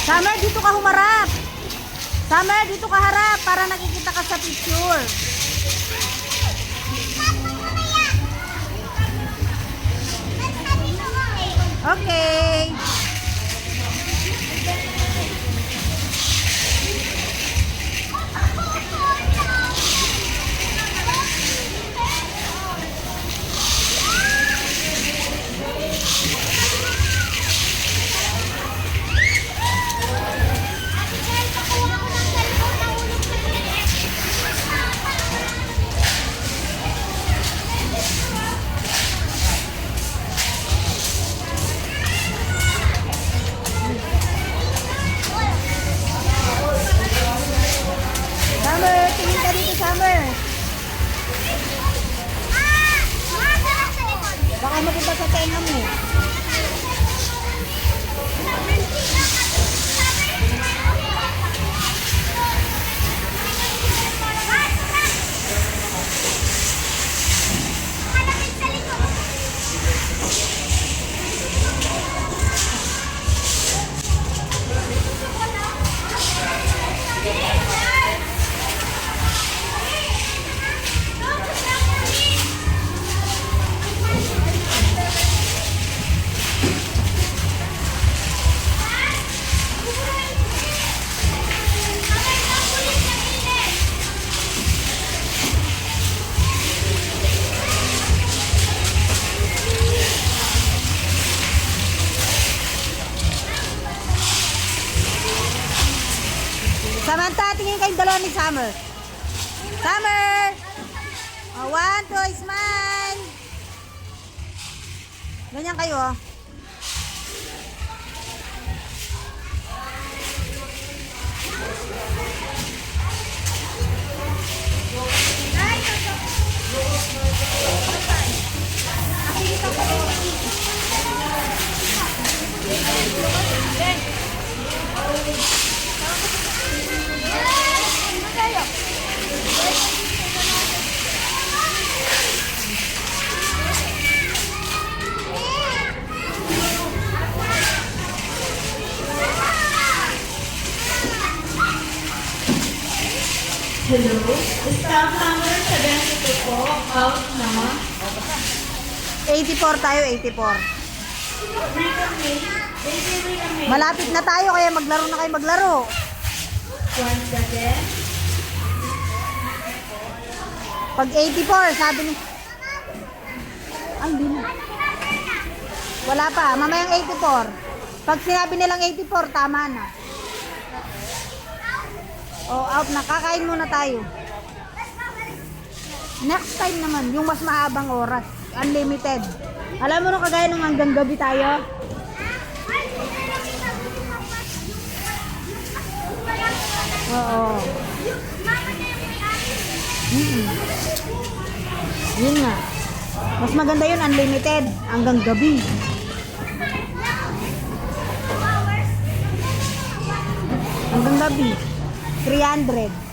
Summer, dito ka humarap. Summer, dito ka harap para nakikita ka sa picture. Okay. Summer, tingin ka dito, Summer. Baka mapunta sa tenga mo. Samantha, tingin kayong dalawa ni Summer. Summer! Oh, 1, 2, smile! Ganyan kayo, oh. Hello? Staff number 72 po. Out na. 84 tayo, 84. Malapit na tayo, kaya maglaro na kayo maglaro. Once again. Pag 84, sabi ni... Ay, hindi na. Wala pa, mamayang 84. Pag sinabi nilang 84, tama na. Oh, out na. Kakain muna tayo. Next time naman, yung mas mahabang oras. Unlimited. Alam mo nung kagaya nung hanggang gabi tayo? Oo. Yun nga. Mas maganda yun, unlimited. Hanggang gabi. Hanggang gabi. 300.